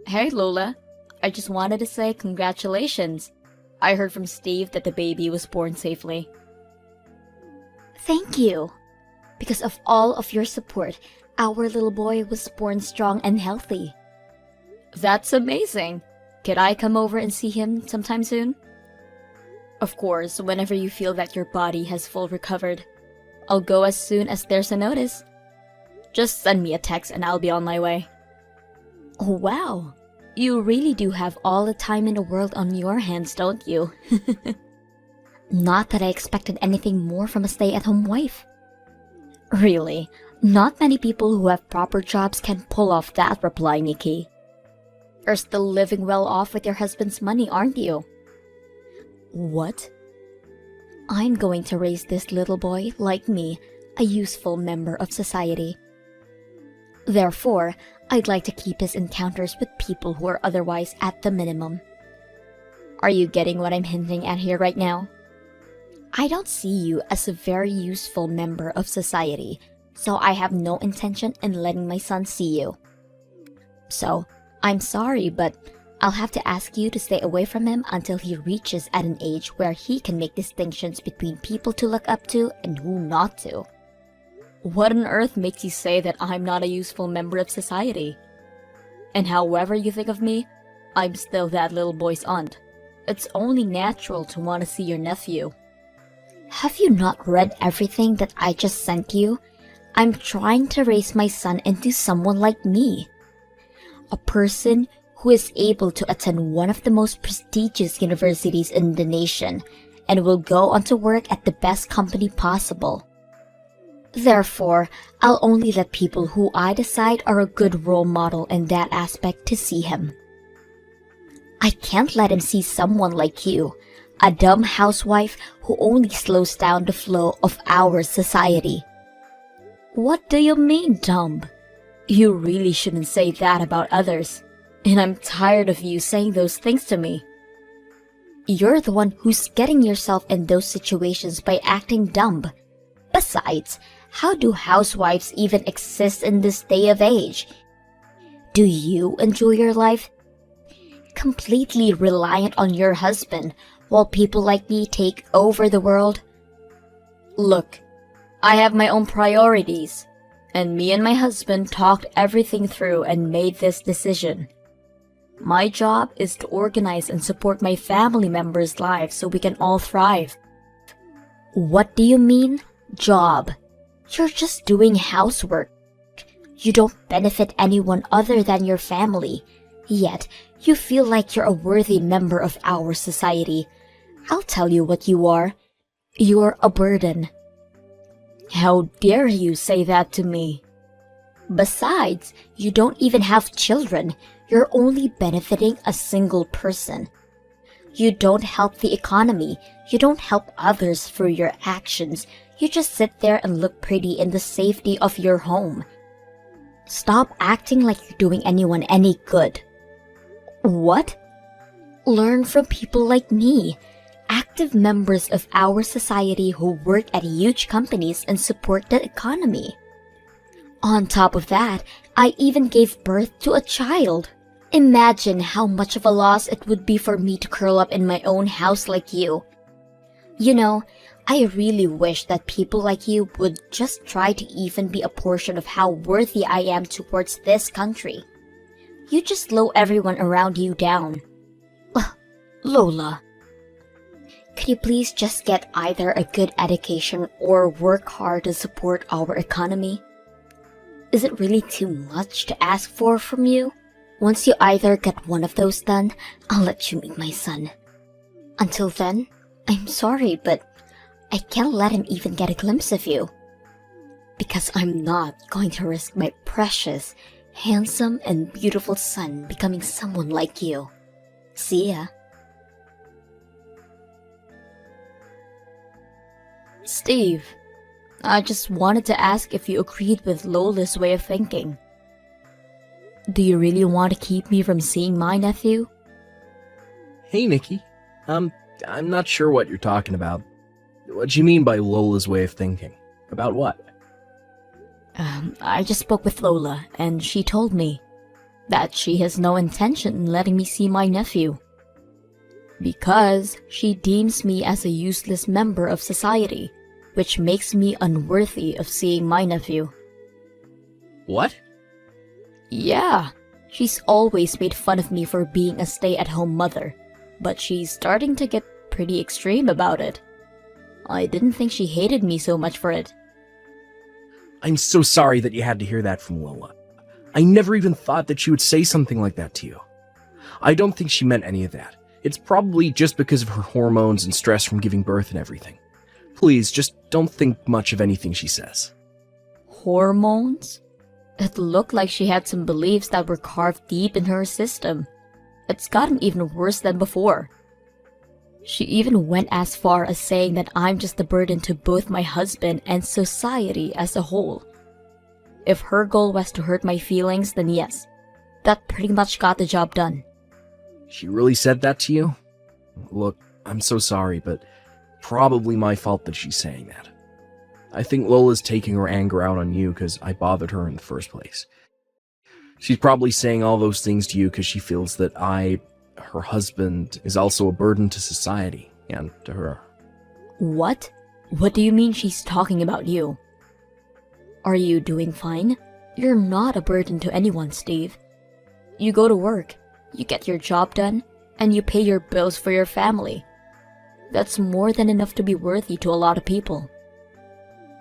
Hey Lola, I just wanted to say congratulations. I heard from Steve that the baby was born safely. Thank you. Because of all of your support, our little boy was born strong and healthy. That's amazing. Could I come over and see him sometime soon? Of course, whenever you feel that your body has full recovered. I'll go as soon as there's a notice. Just send me a text and I'll be on my way. Oh, wow. You really do have all the time in the world on your hands, don't you? Not that I expected anything more from a stay-at-home wife. Really, not many people who have proper jobs can pull off that reply, Nikki. You're still living well off with your husband's money, aren't you? What? I'm going to raise this little boy, like me, a useful member of society. Therefore, I'd like to keep his encounters with people who are otherwise at the minimum. Are you getting what I'm hinting at here right now? I don't see you as a very useful member of society, so I have no intention in letting my son see you. So, I'm sorry, but I'll have to ask you to stay away from him until he reaches at an age where he can make distinctions between people to look up to and who not to. What on earth makes you say that I'm not a useful member of society? And however you think of me, I'm still that little boy's aunt. It's only natural to want to see your nephew. Have you not read everything that I just sent you? I'm trying to raise my son into someone like me. A person who is able to attend one of the most prestigious universities in the nation and will go on to work at the best company possible. Therefore, I'll only let people who I decide are a good role model in that aspect to see him. I can't let him see someone like you, a dumb housewife who only slows down the flow of our society. What do you mean, dumb? You really shouldn't say that about others. And I'm tired of you saying those things to me. You're the one who's getting yourself in those situations by acting dumb. Besides, how do housewives even exist in this day of age? Do you enjoy your life? Completely reliant on your husband, while people like me take over the world? Look, I have my own priorities, and me and my husband talked everything through and made this decision. My job is to organize and support my family members' lives so we can all thrive. What do you mean, job? You're just doing housework. You don't benefit anyone other than your family, yet you feel like you're a worthy member of our society. I'll tell you what you are. You're a burden. How dare you say that to me? Besides, you don't even have children. You're only benefiting a single person. You don't help the economy. You don't help others through your actions. You just sit there and look pretty in the safety of your home. Stop acting like you're doing anyone any good. What? Learn from people like me, active members of our society who work at huge companies and support the economy. On top of that, I even gave birth to a child. Imagine how much of a loss it would be for me to curl up in my own house like you. You know, I really wish that people like you would just try to even be a portion of how worthy I am towards this country. You just slow everyone around you down. Lola. Could you please just get either a good education or work hard to support our economy? Is it really too much to ask for from you? Once you either get one of those done, I'll let you meet my son. Until then, I'm sorry, but I can't let him even get a glimpse of you. Because I'm not going to risk my precious, handsome, and beautiful son becoming someone like you. See ya. Steve, I just wanted to ask if you agreed with Lola's way of thinking. Do you really want to keep me from seeing my nephew? Hey, Nikki. I'm not sure what you're talking about. What do you mean by Lola's way of thinking? About what? I just spoke with Lola, and she told me. that she has no intention in letting me see my nephew. Because she deems me as a useless member of society, which makes me unworthy of seeing my nephew. What? Yeah, she's always made fun of me for being a stay-at-home mother, but she's starting to get pretty extreme about it. I didn't think she hated me so much for it. I'm so sorry that you had to hear that from Lola. I never even thought that she would say something like that to you. I don't think she meant any of that. It's probably just because of her hormones and stress from giving birth and everything. Please, just don't think much of anything she says. Hormones? It looked like she had some beliefs that were carved deep in her system. It's gotten even worse than before. She even went as far as saying that I'm just a burden to both my husband and society as a whole. If her goal was to hurt my feelings, then yes, that pretty much got the job done. She really said that to you? Look, I'm so sorry, but probably my fault that she's saying that. I think Lola's taking her anger out on you because I bothered her in the first place. She's probably saying all those things to you because she feels that her husband, is also a burden to society and to her. What? What do you mean she's talking about you? Are you doing fine? You're not a burden to anyone, Steve. You go to work, you get your job done, and you pay your bills for your family. That's more than enough to be worthy to a lot of people.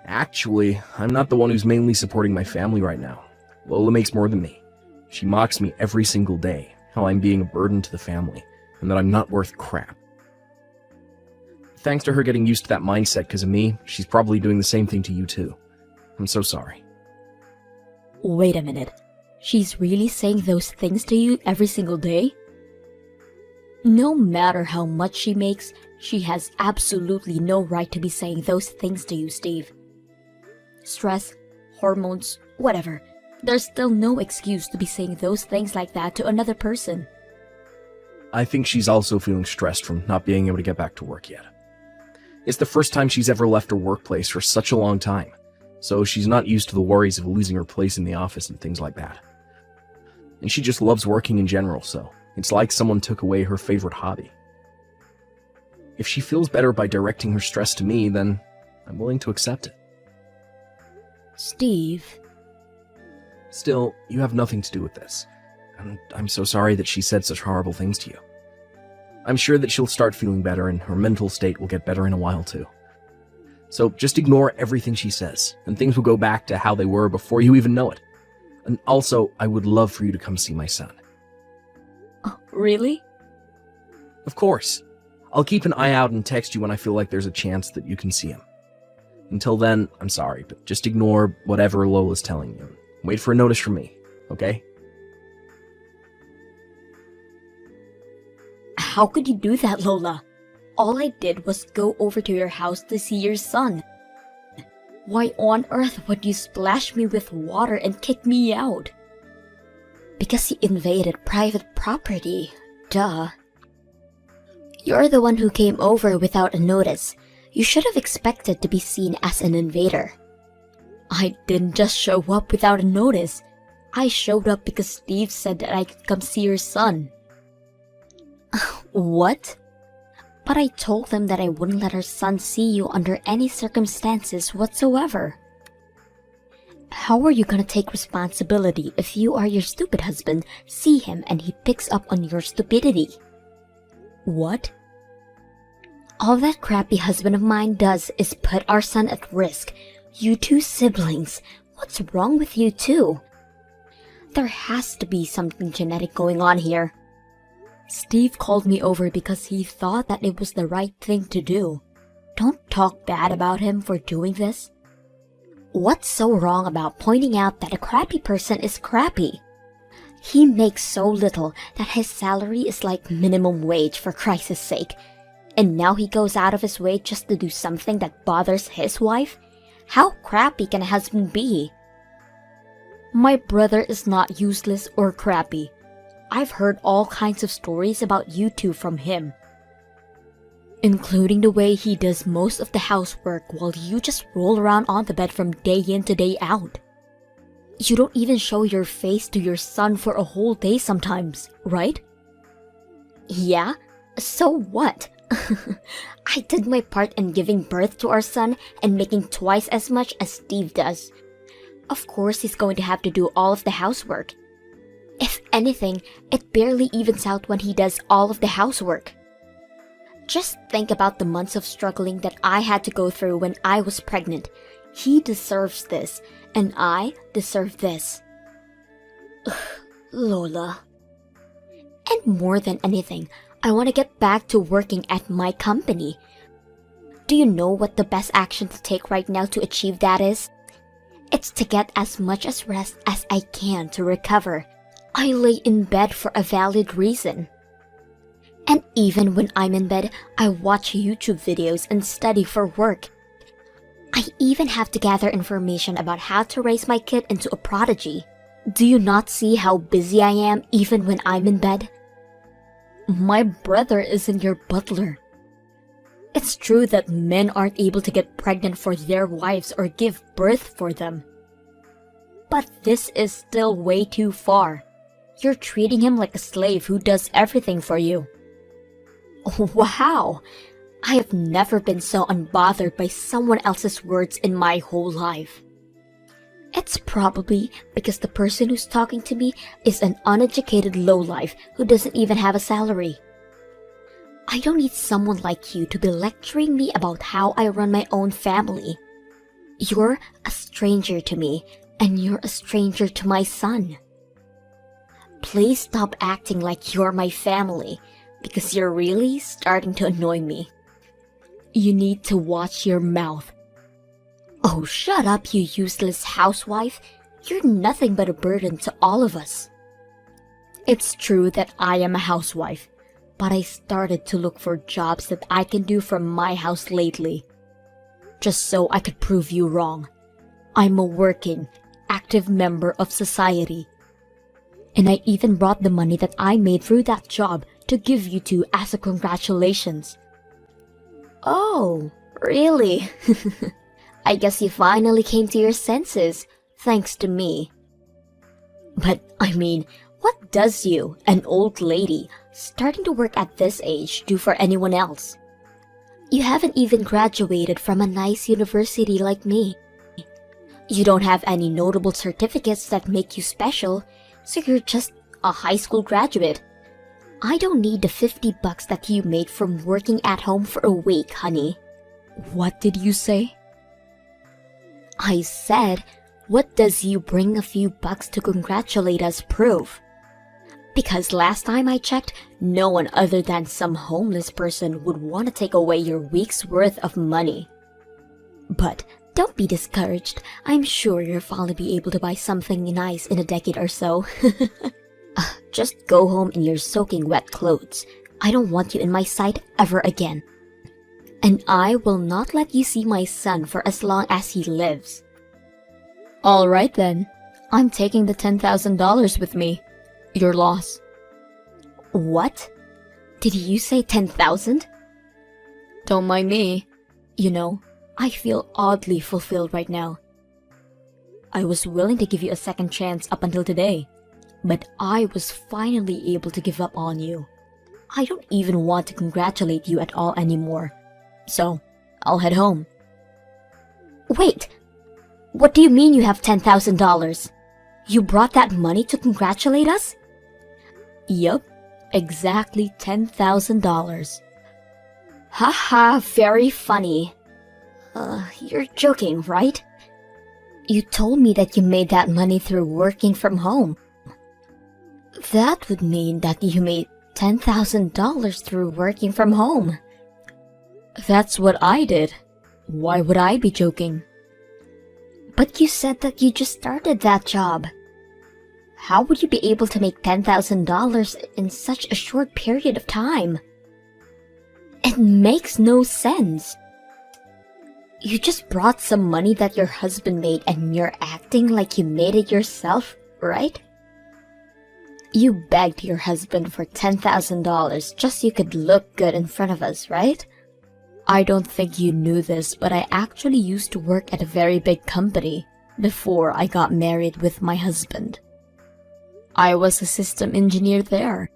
Actually, I'm not the one who's mainly supporting my family right now. Lola makes more than me. She mocks me every single day, how I'm being a burden to the family, and that I'm not worth crap. Thanks to her getting used to that mindset because of me, she's probably doing the same thing to you too. I'm so sorry. Wait a minute. She's really saying those things to you every single day? No matter how much she makes, she has absolutely no right to be saying those things to you, Steve. Stress, hormones, whatever. There's still no excuse to be saying those things like that to another person. I think she's also feeling stressed from not being able to get back to work yet. It's the first time she's ever left her workplace for such a long time, so she's not used to the worries of losing her place in the office and things like that. And she just loves working in general, so it's like someone took away her favorite hobby. If she feels better by directing her stress to me, then I'm willing to accept it. Steve. Still, you have nothing to do with this, and I'm so sorry that she said such horrible things to you. I'm sure that she'll start feeling better and her mental state will get better in a while too. So just ignore everything she says, and things will go back to how they were before you even know it. And also, I would love for you to come see my son. Oh, really? Of course. I'll keep an eye out and text you when I feel like there's a chance that you can see him. Until then, I'm sorry, but just ignore whatever Lola's telling you. Wait for a notice from me, okay? How could you do that, Lola? All I did was go over to your house to see your son. Why on earth would you splash me with water and kick me out? Because you invaded private property. Duh. You're the one who came over without a notice. You should have expected to be seen as an invader. I didn't just show up without a notice. I showed up because Steve said that I could come see your son. What? But I told them that I wouldn't let her son see you under any circumstances whatsoever. How are you gonna take responsibility if you or your stupid husband see him and he picks up on your stupidity? What? All that crappy husband of mine does is put our son at risk. You two siblings, what's wrong with you two? There has to be something genetic going on here. Steve called me over because he thought that it was the right thing to do. Don't talk bad about him for doing this. What's so wrong about pointing out that a crappy person is crappy? He makes so little that his salary is like minimum wage, for Christ's sake. And now he goes out of his way just to do something that bothers his wife? How crappy can a husband be? My brother is not useless or crappy. I've heard all kinds of stories about you two from him, including the way he does most of the housework while you just roll around on the bed from day in to day out. You don't even show your face to your son for a whole day sometimes, right? Yeah? So what? I did my part in giving birth to our son and making twice as much as Steve does. Of course he's going to have to do all of the housework. If anything, it barely evens out when he does all of the housework. Just think about the months of struggling that I had to go through when I was pregnant. He deserves this, and I deserve this. Ugh, Lola. And more than anything, I want to get back to working at my company. Do you know what the best action to take right now to achieve that is? It's to get as much as rest as I can to recover. I lay in bed for a valid reason. And even when I'm in bed, I watch YouTube videos and study for work. I even have to gather information about how to raise my kid into a prodigy. Do you not see how busy I am even when I'm in bed? My brother isn't your butler. It's true that men aren't able to get pregnant for their wives or give birth for them. But this is still way too far. You're treating him like a slave who does everything for you. Wow! I have never been so unbothered by someone else's words in my whole life. It's probably because the person who's talking to me is an uneducated lowlife who doesn't even have a salary. I don't need someone like you to be lecturing me about how I run my own family. You're a stranger to me, and you're a stranger to my son. Please stop acting like you're my family, because you're really starting to annoy me. You need to watch your mouth. Oh, shut up, you useless housewife. You're nothing but a burden to all of us. It's true that I am a housewife, but I started to look for jobs that I can do from my house lately. Just so I could prove you wrong. I'm a working, active member of society. And I even brought the money that I made through that job to give you two as a congratulations. Oh, really? I guess you finally came to your senses, thanks to me. But, I mean, what does you, an old lady, starting to work at this age, do for anyone else? You haven't even graduated from a nice university like me. You don't have any notable certificates that make you special, so you're just a high school graduate. I don't need the $50 that you made from working at home for a week, honey. What did you say? I said, what does you bring a few bucks to congratulate us prove? Because last time I checked, no one other than some homeless person would want to take away your week's worth of money. But don't be discouraged. I'm sure you'll finally be able to buy something nice in a decade or so. Just go home in your soaking wet clothes. I don't want you in my sight ever again. And I will not let you see my son for as long as he lives. All right then. I'm taking the $10,000 with me. Your loss. What? Did you say 10,000? Don't mind me. You know, I feel oddly fulfilled right now. I was willing to give you a second chance up until today, but I was finally able to give up on you. I don't even want to congratulate you at all anymore. So, I'll head home. Wait! What do you mean you have $10,000? You brought that money to congratulate us? Yup, exactly $10,000. Haha, very funny. You're joking, right? You told me that you made that money through working from home. That would mean that you made $10,000 through working from home. That's what I did. Why would I be joking? But you said that you just started that job. How would you be able to make $10,000 in such a short period of time? It makes no sense. You just brought some money that your husband made and you're acting like you made it yourself, right? You begged your husband for $10,000 just so you could look good in front of us, right? I don't think you knew this, but I actually used to work at a very big company. before I got married with my husband. I was a system engineer there,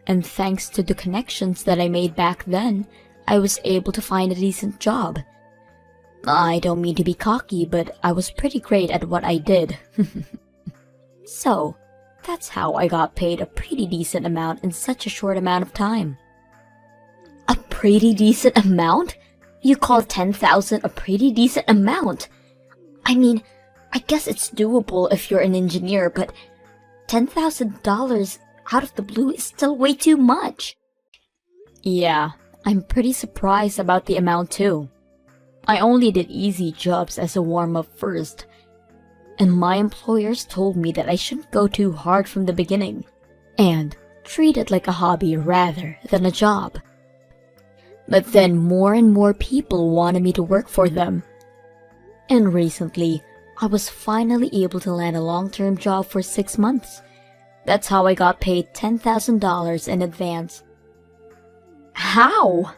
and thanks to the connections that I made back then, I was able to find a decent job. I don't mean to be cocky, but I was pretty great at what I did. So, that's how I got paid a pretty decent amount in such a short amount of time. A pretty decent amount? You call 10,000 a pretty decent amount? I mean, I guess it's doable if you're an engineer, but $10,000 out of the blue is still way too much. Yeah, I'm pretty surprised about the amount too. I only did easy jobs as a warm-up first, and my employers told me that I shouldn't go too hard from the beginning, and treat it like a hobby rather than a job. But then more and more people wanted me to work for them. And recently, I was finally able to land a long-term job for 6 months. That's how I got paid $10,000 in advance. How?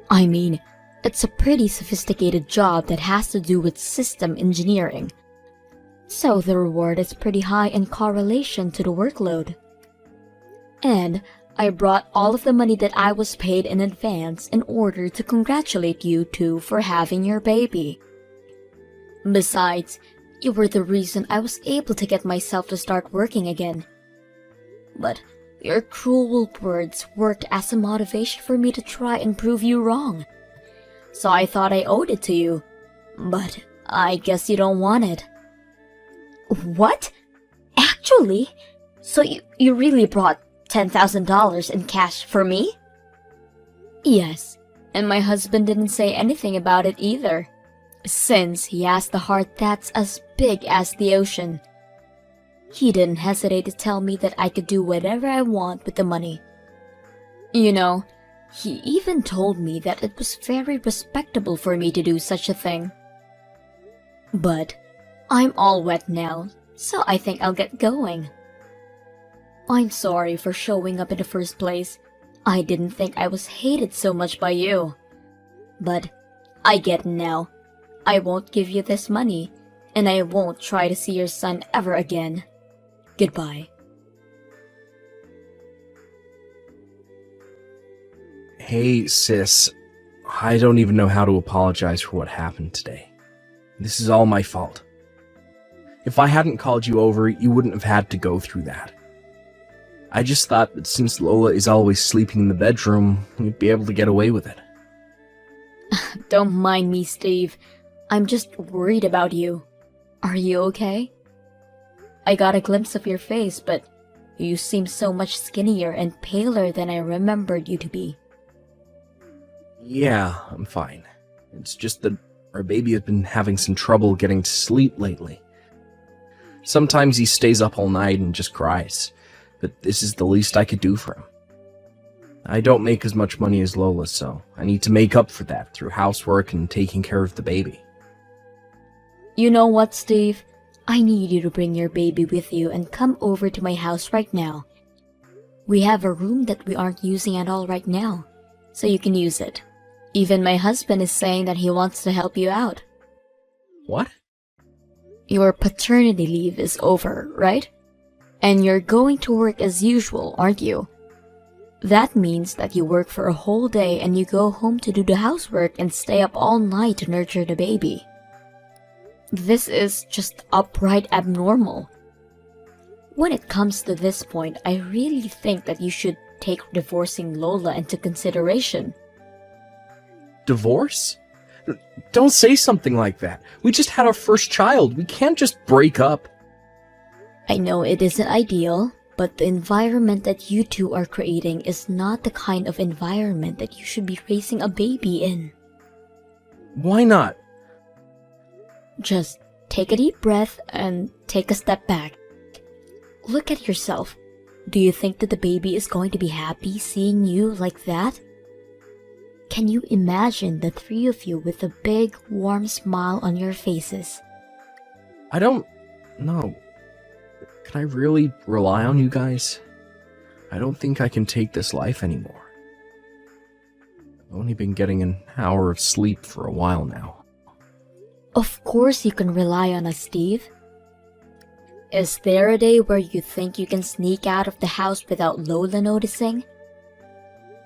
I mean, it's a pretty sophisticated job that has to do with system engineering. So the reward is pretty high in correlation to the workload. And I brought all of the money that I was paid in advance in order to congratulate you two for having your baby. Besides, you were the reason I was able to get myself to start working again. But your cruel words worked as a motivation for me to try and prove you wrong. So I thought I owed it to you. But I guess you don't want it. What? Actually? So you really brought $10,000 in cash for me? Yes, and my husband didn't say anything about it either, since he has the heart that's as big as the ocean. He didn't hesitate to tell me that I could do whatever I want with the money. You know, he even told me that it was very respectable for me to do such a thing. But I'm all wet now, so I think I'll get going. I'm sorry for showing up in the first place. I didn't think I was hated so much by you. But I get it now. I won't give you this money, and I won't try to see your son ever again. Goodbye. Hey, sis. I don't even know how to apologize for what happened today. This is all my fault. If I hadn't called you over, you wouldn't have had to go through that. I just thought that since Lola is always sleeping in the bedroom, we'd be able to get away with it. Don't mind me, Steve. I'm just worried about you. Are you okay? I got a glimpse of your face, but you seem so much skinnier and paler than I remembered you to be. Yeah, I'm fine. It's just that our baby has been having some trouble getting to sleep lately. Sometimes he stays up all night and just cries, but this is the least I could do for him. I don't make as much money as Lola, so I need to make up for that through housework and taking care of the baby. You know what, Steve? I need you to bring your baby with you and come over to my house right now. We have a room that we aren't using at all right now, so you can use it. Even my husband is saying that he wants to help you out. What? Your paternity leave is over, right? And you're going to work as usual, aren't you? That means that you work for a whole day and you go home to do the housework and stay up all night to nurture the baby. This is just upright abnormal. When it comes to this point, I really think that you should take divorcing Lola into consideration. Divorce? Don't say something like that. We just had our first child. We can't just break up. I know it isn't ideal, but the environment that you two are creating is not the kind of environment that you should be raising a baby in. Why not? Just take a deep breath and take a step back. Look at yourself. Do you think that the baby is going to be happy seeing you like that? Can you imagine the three of you with a big, warm smile on your faces? I don't know. Can I really rely on you guys? I don't think I can take this life anymore. I've only been getting an hour of sleep for a while now. Of course you can rely on us, Steve. Is there a day where you think you can sneak out of the house without Lola noticing?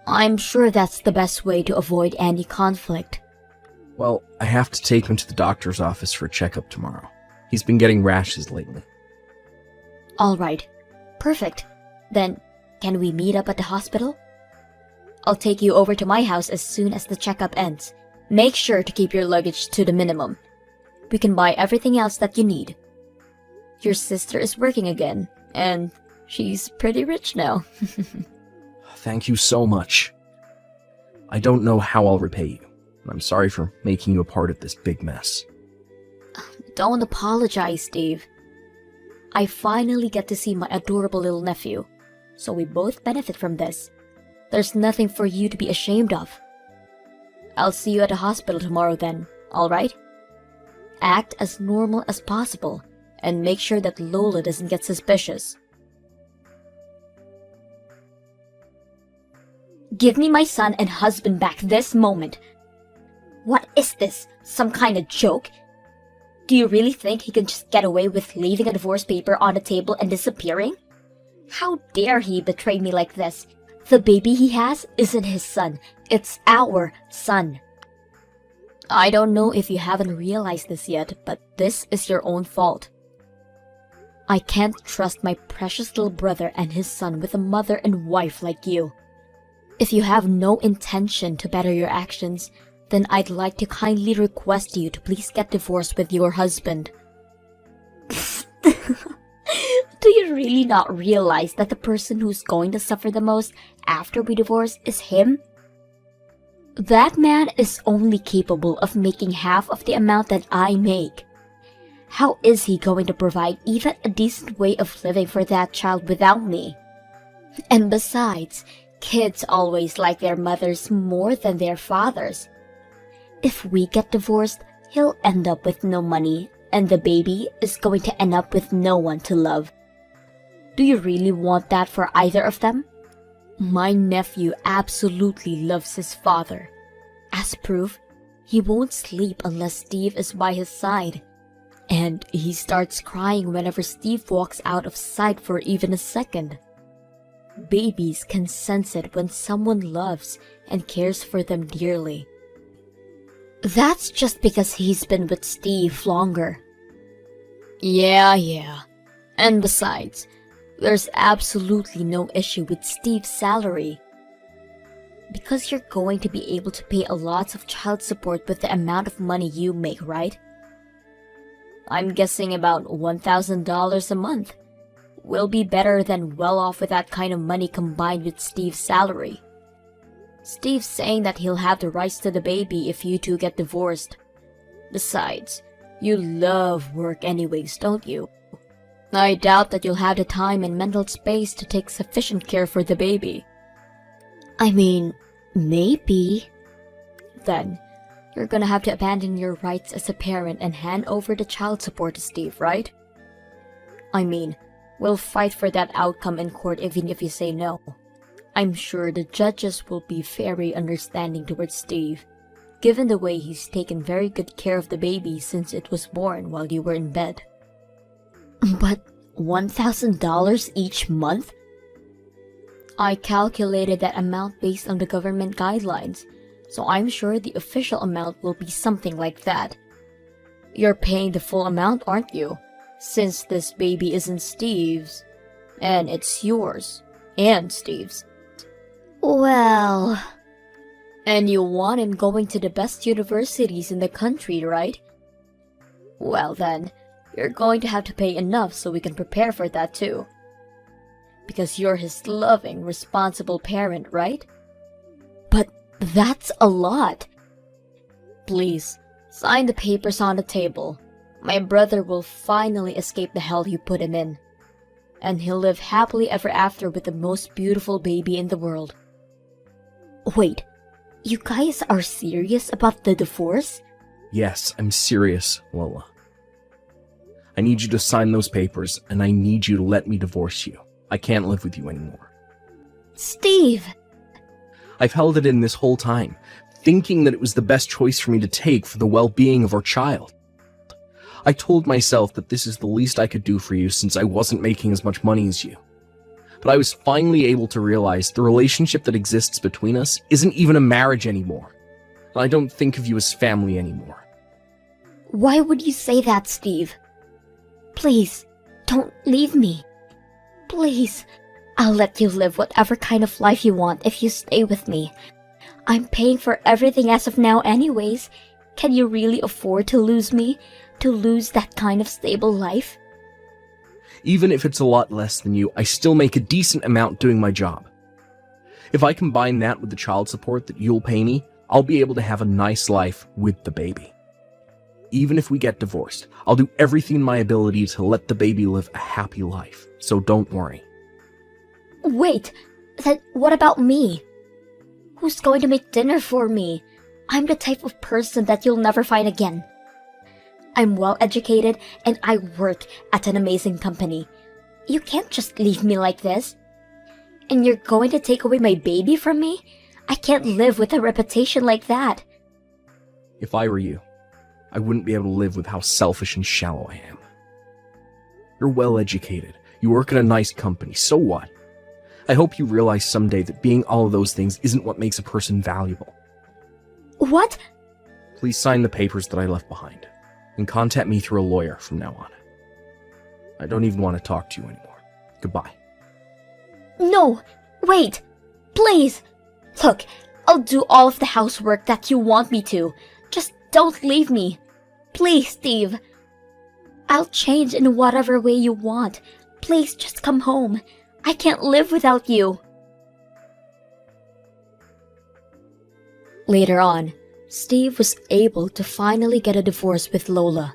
I'm sure that's the best way to avoid any conflict. Well, I have to take him to the doctor's office for a checkup tomorrow. He's been getting rashes lately. All right. Perfect. Then, can we meet up at the hospital? I'll take you over to my house as soon as the checkup ends. Make sure to keep your luggage to the minimum. We can buy everything else that you need. Your sister is working again, and she's pretty rich now. Thank you so much. I don't know how I'll repay you. I'm sorry for making you a part of this big mess. Don't apologize, Steve. I finally get to see my adorable little nephew, so we both benefit from this. There's nothing for you to be ashamed of. I'll see you at the hospital tomorrow then, alright? Act as normal as possible, and make sure that Lola doesn't get suspicious. Give me my son and husband back this moment. What is this? Some kind of joke? Do you really think he can just get away with leaving a divorce paper on the table and disappearing? How dare he betray me like this? The baby he has isn't his son. It's our son. I don't know if you haven't realized this yet, but this is your own fault. I can't trust my precious little brother and his son with a mother and wife like you. If you have no intention to better your actions, then I'd like to kindly request you to please get divorced with your husband. Do you really not realize that the person who's going to suffer the most after we divorce is him? That man is only capable of making half of the amount that I make. How is he going to provide even a decent way of living for that child without me? And besides, kids always like their mothers more than their fathers. If we get divorced, he'll end up with no money, and the baby is going to end up with no one to love. Do you really want that for either of them? My nephew absolutely loves his father. As proof, he won't sleep unless Steve is by his side. And he starts crying whenever Steve walks out of sight for even a second. Babies can sense it when someone loves and cares for them dearly. That's just because he's been with Steve longer. Yeah. And besides, there's absolutely no issue with Steve's salary. Because you're going to be able to pay a lot of child support with the amount of money you make, right? I'm guessing about $1,000 a month. Will be better than well off with that kind of money combined with Steve's salary. Steve's saying that he'll have the rights to the baby if you two get divorced. Besides, you love work anyways, don't you? I doubt that you'll have the time and mental space to take sufficient care for the baby. I mean, maybe. Then, you're gonna have to abandon your rights as a parent and hand over the child support to Steve, right? I mean, we'll fight for that outcome in court even if you say no. I'm sure the judges will be very understanding towards Steve, given the way he's taken very good care of the baby since it was born while you were in bed. But $1,000 each month? I calculated that amount based on the government guidelines, so I'm sure the official amount will be something like that. You're paying the full amount, aren't you? Since this baby isn't Steve's, and it's yours, and Steve's. Well... And you want him going to the best universities in the country, right? Well then, you're going to have to pay enough so we can prepare for that too. Because you're his loving, responsible parent, right? But that's a lot. Please, sign the papers on the table. My brother will finally escape the hell you put him in. And he'll live happily ever after with the most beautiful baby in the world. Wait, you guys are serious about the divorce? Yes, I'm serious, Lola. I need you to sign those papers, and I need you to let me divorce you. I can't live with you anymore. Steve! I've held it in this whole time, thinking that it was the best choice for me to take for the well-being of our child. I told myself that this is the least I could do for you since I wasn't making as much money as you. But I was finally able to realize the relationship that exists between us isn't even a marriage anymore. And I don't think of you as family anymore. Why would you say that, Steve? Please, don't leave me. Please, I'll let you live whatever kind of life you want if you stay with me. I'm paying for everything as of now anyways. Can you really afford to lose me? To lose that kind of stable life? Even if it's a lot less than you, I still make a decent amount doing my job. If I combine that with the child support that you'll pay me, I'll be able to have a nice life with the baby. Even if we get divorced, I'll do everything in my ability to let the baby live a happy life, so don't worry. Wait, then what about me? Who's going to make dinner for me? I'm the type of person that you'll never find again. I'm well educated and I work at an amazing company. You can't just leave me like this. And you're going to take away my baby from me? I can't live with a reputation like that. If I were you, I wouldn't be able to live with how selfish and shallow I am. You're well educated. You work at a nice company. So what? I hope you realize someday that being all of those things isn't what makes a person valuable. What? Please sign the papers that I left behind, and contact me through a lawyer from now on. I don't even want to talk to you anymore. Goodbye. No, wait, please. Look, I'll do all of the housework that you want me to. Just don't leave me. Please, Steve. I'll change in whatever way you want. Please just come home. I can't live without you. Later on, Steve was able to finally get a divorce with Lola.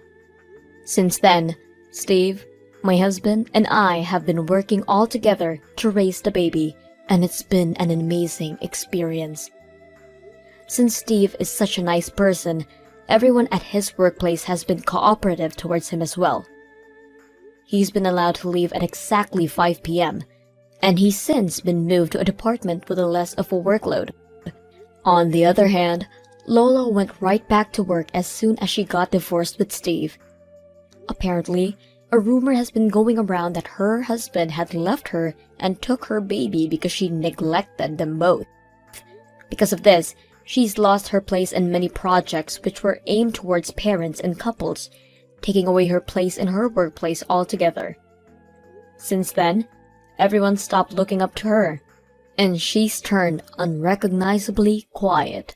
Since then, Steve, my husband, and I have been working all together to raise the baby, and it's been an amazing experience. Since Steve is such a nice person, everyone at his workplace has been cooperative towards him as well. He's been allowed to leave at exactly 5 p.m., and he's since been moved to a department with a less of a workload. On the other hand, Lola went right back to work as soon as she got divorced with Steve. Apparently, a rumor has been going around that her husband had left her and took her baby because she neglected them both. Because of this, she's lost her place in many projects which were aimed towards parents and couples, taking away her place in her workplace altogether. Since then, everyone stopped looking up to her, and she's turned unrecognizably quiet.